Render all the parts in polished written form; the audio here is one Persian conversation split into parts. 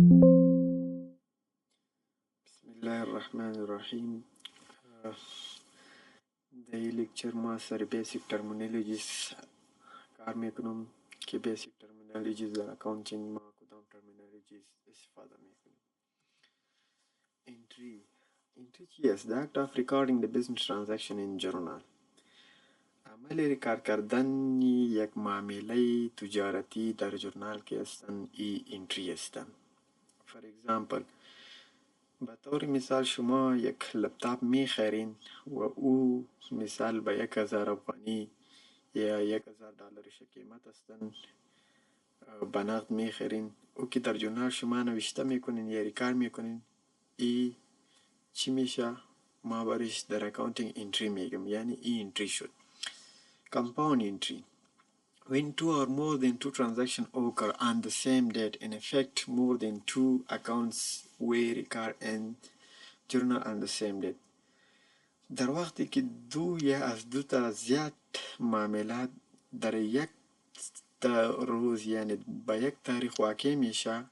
بسم الله الرحمن الرحیم. در این لکچر ما سر بیسیک ترمینولوژیز کار میکنم که بیسیک ترمینولوژیز در اکاونتینگ ما کدام ترمینولوژیز استفاده میکنیم. entry چی است؟ the act of recording the business transaction in journal. عمل ریکارد کردن یک معامله تجارتی در جورنال که هستن ای انتری هستن. for example به طور مثال شما یک لپتاپ میخرین و او مثال به 1000 افغانی یا 1000 دلارش قیمت هستن به نقد میخرین، او که در جورنال شما نوشته میکنین یا ریکارد میکنین، ای چی میشه؟ ما برش در اکاونتینگ انتری میگم، یعنی ای انتری شد. compound entry: when two or more than two transactions occur on the same date, in effect more than two accounts were recorded in journal on the same date. در وقتی که دو یا از دو تا زیاد معاملات در یک روز یعنی به یک تاریخ واقع میشه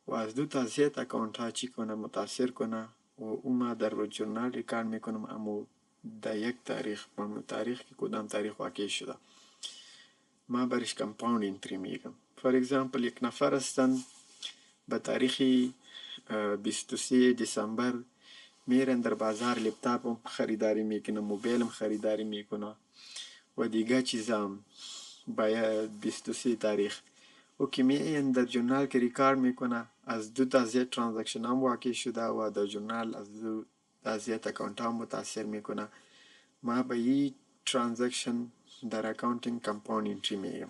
و از دو تا زیاد اکاونت ها چی کنه متاثر کنه و اوما در جورنال ریکارد میکنم اما در یک تاریخ تاریخ که کدام تاریخ واقع شده، ما برش کمپاوند انتری میگم. فور ایگزامپل یک نفر هستن به تاریخ 23 دسامبر میرن در بازار لپتاپ خریداری میکنه، موبایل خریداری میکنه و دیگه چیزام با 23 تاریخ و که میین در جورنال که ریکارد میکنه از دو تا زیاد ترانزکشن هم واقع شده و در جورنال از دو تا زیاد اکاونت هم متاثر میکنه، ما به این ترانزکشن در اکاونتینگ کمپاوند انتری میگم.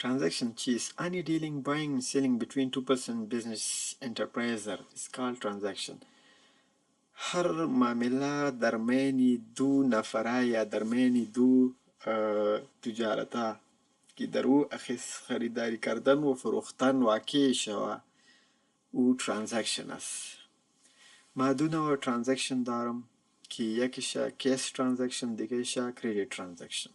Transaction چیست؟ any dealing buying and selling between two person business enterpriser is called transaction. هر معامله در بین دو نفره یا در بین دو تجارتا که در او خریداری کردن و فروختن واقع شوه او ترانزکشن است. ما دو نوع ترانزکشن دارم که یکیش کیش ترانزکشن، دیگهش کریدیت ترانزکشن.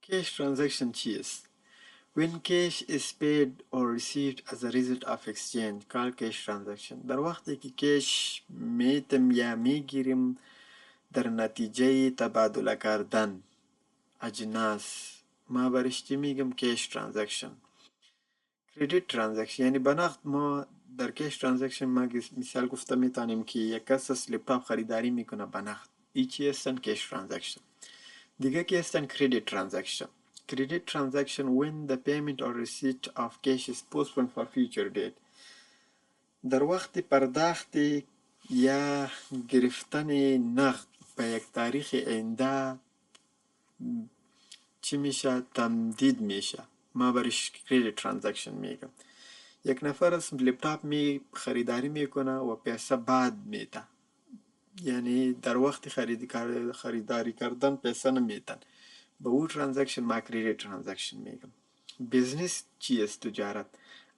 Cash transaction چیست؟ When cash is paid or received as a result of exchange called cash transaction. در وقتی که کش میتم یا میگیریم در نتیجه تبادله کردن اجناس، ما برش چی میگم؟ کش ترانزکشن. کریدیت ترانزکشن یعنی به نقد ما در کش ترانزکشن ما مثال گفته میتونیم که یک کس لپتاپ خریداری میکنه به نقد، ای چی هستن؟ کش ترانزکشن. دیگه که هستن کریدیت ترانزکشن. Credit transaction when the payment or receipt of cash is postponed for future date. در وقت پرداخت یا گرفتن نقد به یک تاریخ آینده چی میشه؟ تمدید میشه، ما برش کریدیت ترانزکشن میگم. یک نفر از لپتاپ می خریداری میکنه و پیسه بعد میده، یعنی در وقت خریداری کردن پیسه نمیتن، به او ترانزکشن ما کریدیت ترانزکشن میگم. بیزنس چی است؟ تجارت.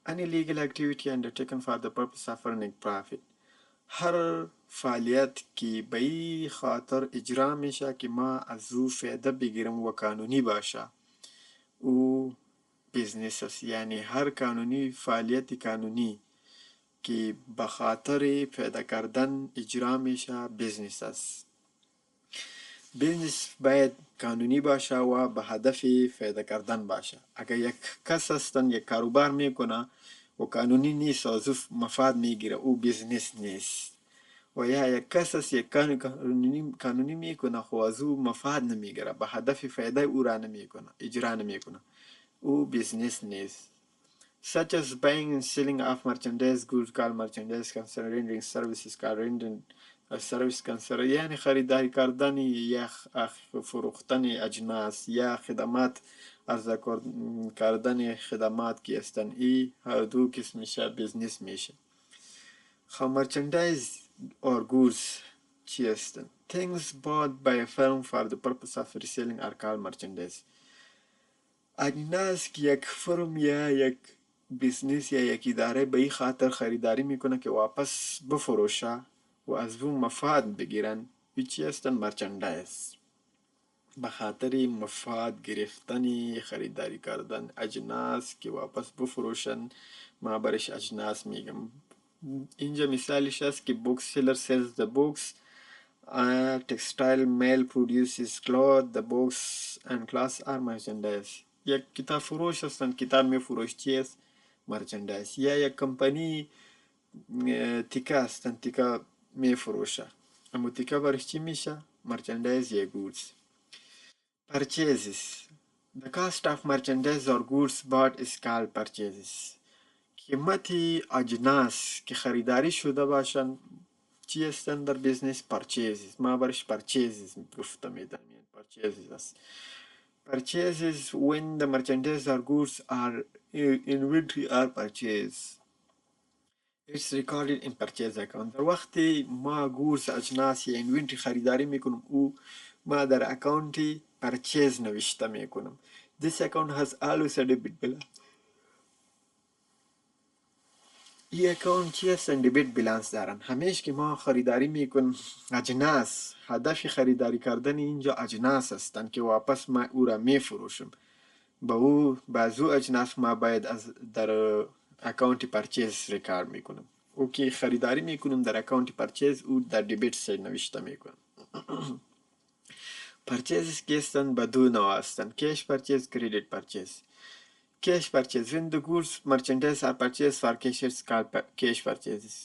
any legal activity undertaken for the purpose of earning profit. هر فعالیت که به این خاطر اجرا میشه که ما از او فایده بگیرم و قانونی باشه او بیزنس است. یعنی هر قانونی فعالیت قانونی که به خاطر پیدا کردن اجرا میشه بیزنس است. بیزنس باید قانونی باشه و به هدف پیدا کردن باشه. اگر یک کس هستن یک کاروبار میکنه و قانونی نیست و از او مفاد میگیره، او بیزنس نیست. و یا یک کس هست یک قانونی میکنه خو از او مفاد نمیگیره، به هدف فایده او را نمیکنه، اجرا نمیکنه، او بیزنس نیست. such as buying and selling of merchandise goods called merchandise concern, rendering services called rendering service concern. یعنی خریداری کردن یا فروختن اجناس یا خدمات عرضه کردن خدمات که هستن، ای هر دو قسم میشه بیزنس میشه. خب merchandise or goods چی هستن؟ things bought by a firm for the purpose of reselling are called merchandise. اجناس که یک فرم یا یک بیزنس یا یک اداره به این خاطر خریداری میکنه که واپس بفروشه و از اون مفاد بگیرن، چی هستند؟ مرچندایز. به خاطر مفاد گرفتن، خریداری کردن اجناس که واپس بفروشن، ما برش اجناس میگم. اینجا مثالش هست که book seller sells the books. textile mill produces cloth. The books and cloths are merchandise. یک کتاب فروش هستند، کتاب می فروش چی است؟ مرچندایز. یا یک کمپانی تیکه هستند، تیکه می فروشه، اما تیکه برش چی میشه؟ مرچندایز یا گودز. Purchases. The cost of merchandise or goods bought is called purchases. قیمت اجناس که خریداری شده باشند چی هستند در بیزنس؟ purchases. ما برش purchases گفته میدم، یعنی purchases است. Purchases when the merchandise or goods are inventory are purchased. It's recorded in purchase account. در وقتی ما گورس اجناس یا inventory خریداری میکنم او ما در اکاونت purchase نوشته میکنم. This account has always a debit balance. این اکاونت چی هستن؟ دبیت بالانس دارن. همیشه که ما خریداری میکنم اجناس، هدف خریداری کردن اینجا اجناس هستن که واپس ما او را میفروشم. با او بعضو اجناس ما باید از در اکاونت پرچیز ریکارد میکنم. او که خریداری میکنم در اکاونت پرچیز او در دبیت ساید نوشته میکنم. پرچیزز که هستن به دو نوع هستن: کش پرچیز، کریدیت پرچیز. Cash purchase. When the goods merchandise are purchased for cash, it's called cash purchases.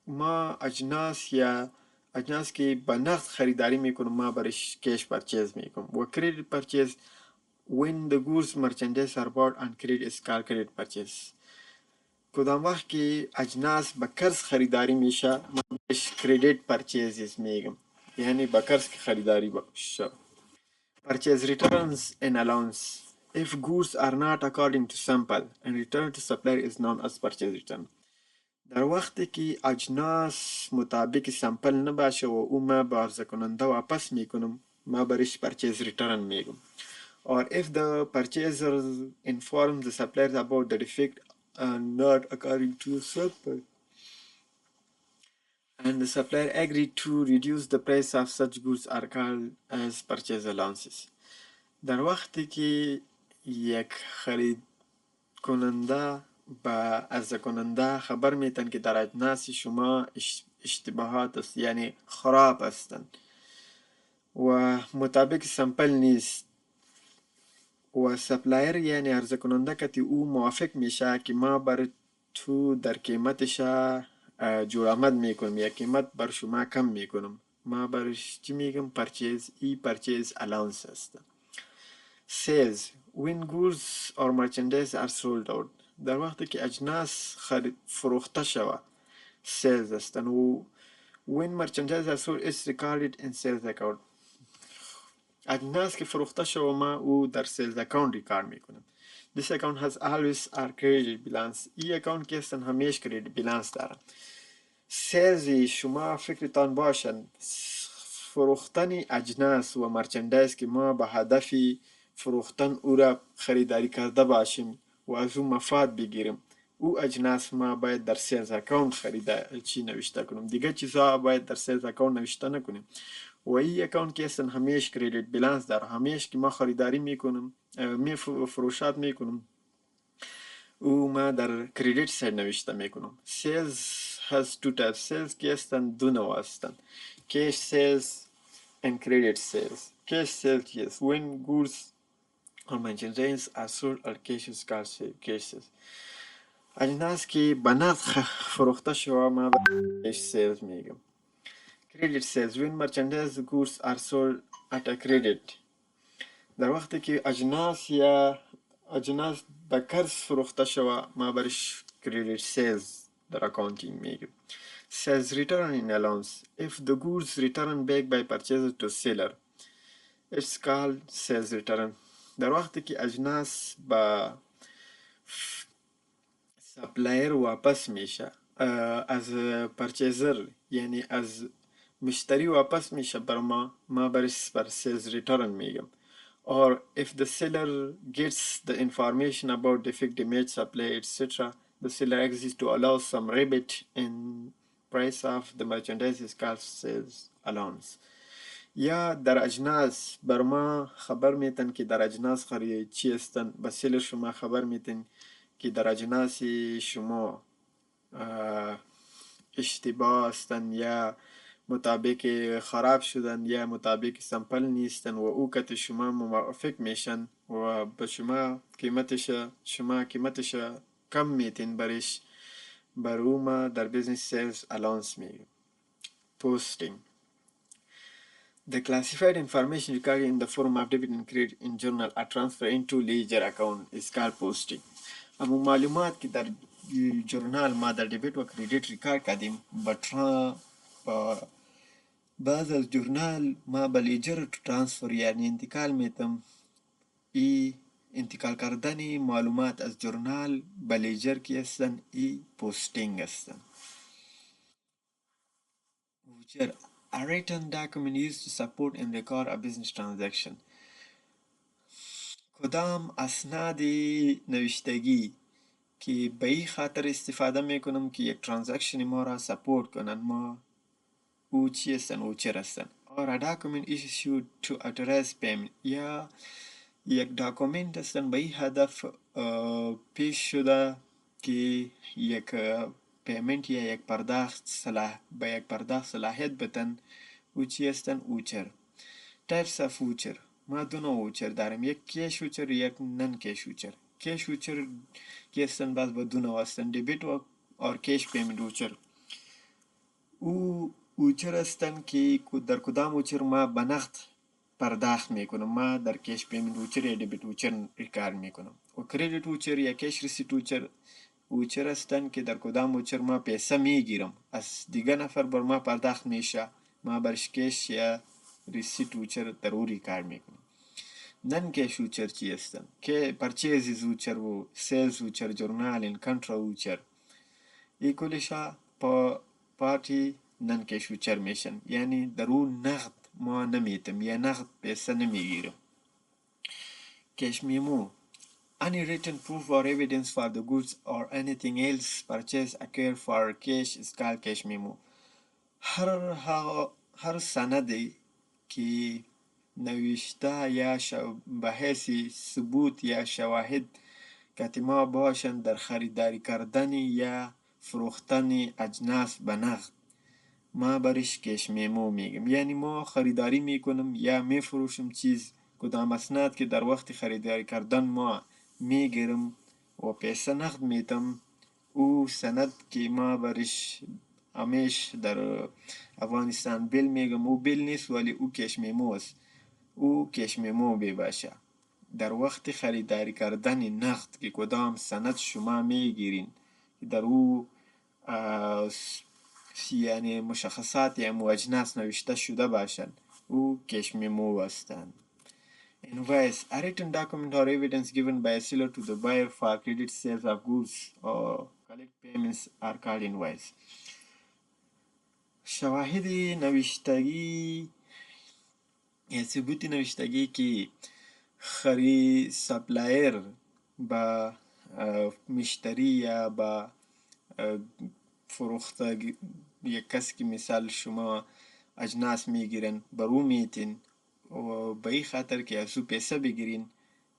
ما اجناس یا اجناس که به نقد خریداری میکنم ما برش کش پرچیز میکنم. و کریدیت پرچیز when the goods merchandise are bought on credit is called credit purchase. کدام وقت که اجناس به قرض خریداری میشه ما برش کریدیت پرچیز میگم، یعنی به قرض که خریداری باشه. Purchase returns and allowance. If goods are not according to sample and return to supplier is known as purchase return. در وقتی که اجناس مطابق سامپل نباشه و او ما به عرضه کننده واپس میکنم ما برش purchase return میگم. Or if the purchaser informs the suppliers about the defect and not according to sample and the supplier agreed to reduce the price of such goods are called as purchase allowances. در وقتی که یک خرید کننده با عرضه کننده خبر میتن که در اجناس شما اشتباهات است، یعنی خراب هستند و مطابق سامپل نیست و سپلایر یعنی عرضه کننده که او موافق میشه که ما بر تو در قیمتش جورآمد میکنم یا قیمت بر شما کم میکنم، ما برش چی میگم؟ پرچیز. ای پرچیز الاونس است. Sales. When goods or merchandise are sold out. در وقتی که اجناس فروخته شود sales هستن و when merchandise are sold is recorded in sales account. اجناس که فروخته شود ما او در sales account ریکارد میکنم. This account has always a credit balance. این اکاونت که هستن همیشه کریدیت بالانس دارن. sales شما فکرتان باشن فروختن اجناس و مرچندایز که ما به هدف فروختن او را خریداری کرده باشیم و از او مفاد بگیریم، او اجناس ما باید در سیلز اکاونت چی نوشته کنیم، دیگه چیزها باید در سیلز اکاونت نوشته نکنیم. و این اکاونت که هستن همیشه کریدیت بالانس داره. همیشه که ما خریداری میکنم فروشات میکنم او ما در کریدیت ساید نوشته میکنم. سیلز has two types. سیلز که هستن دو نوع هستن: cash sales and credit sales. Cash sales is when goods or merchandise are sold or cash is called cash sales. اجناس که به نقد فروخته شود ما به cash sales میگم. Credit sales when merchandise goods are sold at a credit. در وقتی که اجناس به قرض فروخته شود ما برش credit sales در اکاونتینگ میگم. Sales return in allowance. If the goods return back by purchaser to seller, it's called sales return. در وقتی که اجناس با سپلایر واپس میشه از پرچیزر یعنی از مشتری واپس میشه بر ما برش بر sales return میگم. Or if the seller gets the information about defect, damage, supply, etc., the seller agrees to allow some rebate in price of the merchandise is called sales allowance. یا در اجناس بر ما خبر میتن که در اجناس چی هستن، به سیل شما خبر میتن که در اجناس شما اشتباه هستن یا مطابق خراب شدن یا مطابق سمپل نیستن و او کت شما موافق میشن و به شما قیمتش کم میتین برش، بر او ما در بیزنس سیلز allowance میگیم. posting. The classified information recorded in the form of debit and credit in journal are transferred into ledger account is called posting. اما معلومات که در جورنال ما در دبیت و کردیت ریکارد کردیم بعد از جورنال ما به لیجر ترانسفر یعنی انتقال میتم. ای انتقال کردن معلومات از جورنال به لیجر کی هستن، ای پوستینگ هستن. Voucher, a written document used to support and record a business transaction. کدام اسناد نوشتگی که به این خاطر استفاده میکنم که یک ترانزکشن ما را سپورت کنن ما او چی هستن، ووچر هستن. or a document issued to authorize payment یا یک داکومنت هستن به این هدف پیش شده که یک پیمنت یا یک پرداخت به یک پرداخت صلاحیت بتن او چی هستن، ووچر. types of voucher ما دو نوع ووچر داریم، یک کیش ووچر یک نن کیش ووچر. کیش ووچر که هستن باز به دو نوع هستن، دبیت و اور کیش پیمنت ووچر. او ووچر هستن که در کدام ووچر ما به نقد پرداخت میکنم، ما در کیش پیمنت ووچر یا دبیت ووچر ریکارد میکنم. و کردیت ووچر یا کیش ریسیت ووچر هستن که در کدام ووچر ما پیسه میگیرم از دیگه نفر بر ما پرداخت میشه، ما برش کیش یا ریسیت ووچر در او ریکارد میکنم. نن کیش ووچر چی هستن؟ که پرچیزز ووچر و سیلز ووچر، جورنال ان کنترا ووچر، ای کلشا پارتی نن کیش ووچر میشن، یعنی در او نقد ما نمیتم یا نقد پیسه نمیگیرم. کیش میمو any written proof or evidence for the goods or anything else purchased occurred for cash is called cash memo. هر سندی که نوشته یا به حیث ثبوت یا شواهد کاتما باشند در خریداری کردن یا فروختن اجناس به نقد ما برش کش میمو میگم. یعنی ما خریداری میکنم یا میفروشم چیز، کدام اسناد که در وقت خریداری کردن ما میگیرم و پیسه نقد میتم، او سند که ما برش همیش در افغانستان بیل میگم، او بیل نیست ولی او کش میمو است. او کش میمو باشه در وقت خریداری کردن نقد که کدام سند شما میگیرین در او یعنی مشخصات یا اجناس نوشته شده باشن، او کش میمو هستند. Invoice, a written document or evidence given by a seller to the buyer for credit sales of goods or collect payments are called invoice. شواهد نوشتگی یا ثبوت نوشتگی که سپلایر با مشتری یا با فروخته یک کس که مثال شما اجناس میگیرن برو میتین و به این خاطر که از او پیسه بگیرین،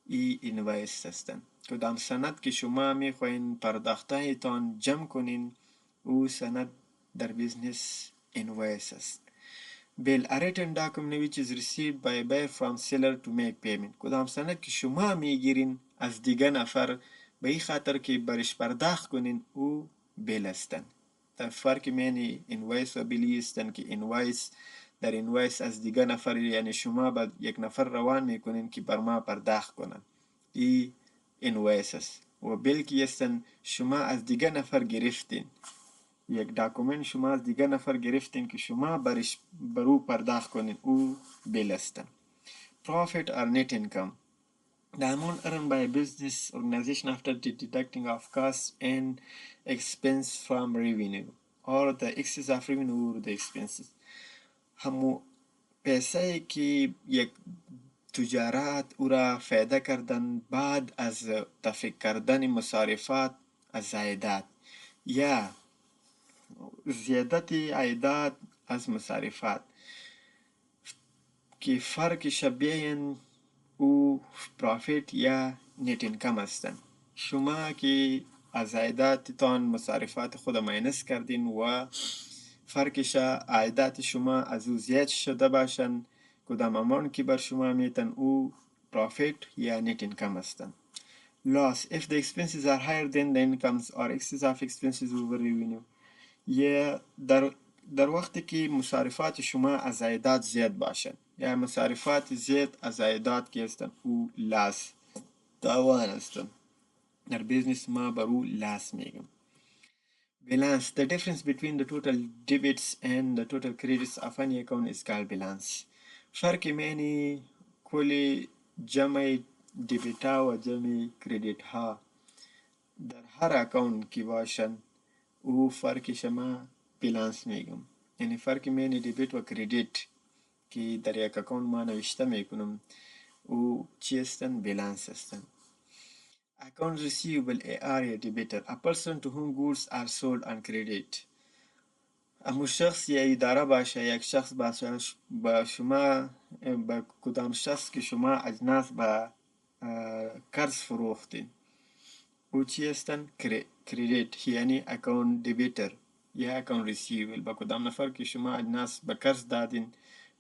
ای اینوایس هستن. کدام سند که شما میخواین پرداخته تان جمع کنین، او سند در بیزنس اینوایس است. Bill, a written document which is received by a buyer from seller to make payment. کدام سند که شما میگیرین از دیگه نفر به این خاطر که برش پرداخت کنین، او بیل هستن. در فرق بین اینوایس و بیلی هستن که اینوایس در اینوایس از دیگه نفر یعنی شما با یک نفر روان میکنین که بر ما پرداخت کنن، ای اینوایس است. و بیل که هستن شما از دیگه نفر گرفتین، یک داکومنت شما از دیگه نفر گرفتین که شما برو پرداخت کنین، او بیل هستن. Profit or net income, the amount earned by a business organization after deducting of costs and expense from revenue or the excess of revenue or the expenses. همو پیسه که یک تجارت او را فایده کردن بعد از تفریق کردن مصارفات از زایدات یا زیادت عایدات از مصارفات که فرقش بین او پرافیت یا نت اینکم هستند. شما که از عایداتتان مصارفات خود ماینس کردین و فرقش عایدات شما از او زیاد شده باشند، کدام امان که بر شما میتن او پرافیت یا نت اینکم هستند. Loss: if the expenses are higher than the incomes or excess of expenses over revenue. یا در وقتی که مصارفات شما از عایدات زیاد باشند یا مصارفات زیاد از عایدات که هستند او لاس تاوان هستند. در بیزنس ما بر او لاس میگم. Balance: the difference between the total debits and the total credits of any account is called balance. فرق بین کل جمع دبیت ها و جمع کردیت ها در هر اکاونت که باشند او فرق شما بیلانس میگم. یعنی فرق بین دبیت و کردیت که در یک اکاونت ما نوشته میکنم او چی هستند؟ بیلانس هستند. Account receivable AR یا debitor: a person to whom goods are sold on credit. اما شخص یا اداره باشه، یک شخص باشه با شما، با کدام شخص که شما اجناس با قرض فروختین او چی هستن؟ کردیت یعنی اکاونت دبیتر یا اکاونت ریسیوبل. با کدام نفر که شما اجناس به قرض دادین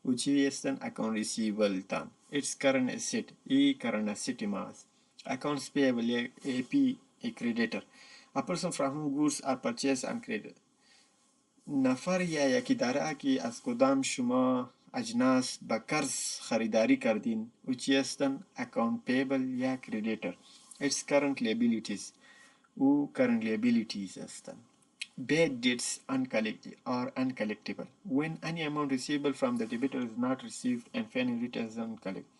او چی هستن؟ اکاونت ریسیوبل تان. It's current asset ای current asset ماست. Accounts payable یا AP ای creditor. A person from whom goods are purchased on credit. نفر یا یک اداره که از کدام شما اجناس به قرض خریداری کردین او چی هستن؟ اکاونت پیبل یا creditor. It's current liabilities او current liabilities هستن. Bad debts are uncollectible when any amount receivable from the debitor is not received and final returns uncollected.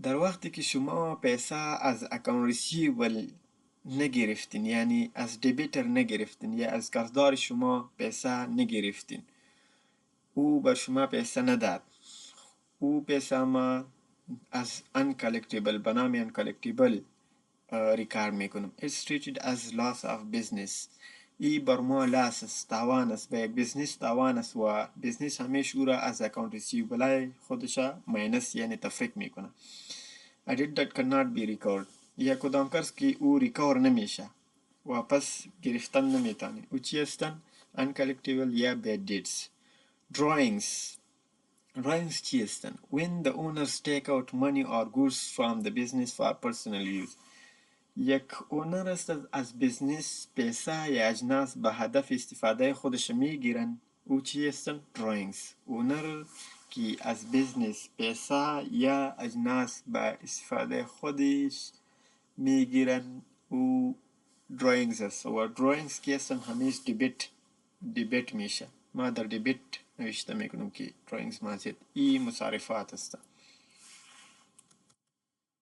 در وقتی که شما پیسه از اکاونت ریسیوبل نگرفتین یعنی از دبیتر نگرفتین یا از قرضدار شما پیسه نگرفتین او بر شما پیسه نداد، او پیسه ما از uncollectible به نام uncollectible ریکارد میکنم. It's treated as loss of business ای بر ما لاس است، تاوان است، به یک بزنس تاوان است و بزنس همیشه او را از اکاونت ریسیوبل خودش ماینس یعنی تفریق میکنه. A debt that cannot be recovered یا کدام قرض که او ریکور نمیشه، واپس گرفتن نمیتونه او چی هستن؟ uncollectible یا bad debts. Drawings چی هستن؟ when the owners take out money or goods from the business for personal use. یک اونر است از بزنس پیسه یا اجناس به هدف استفاده خودش میگیرن او چی هستن؟ drawings. اونر که از بزنس پیسه یا اجناس به استفاده خودش میگیرن او drawings است و drawings که هستن همیشه دبیت میشه. ما در دبیت نوشته میکنم که drawings مازید ای مصارفات هستن.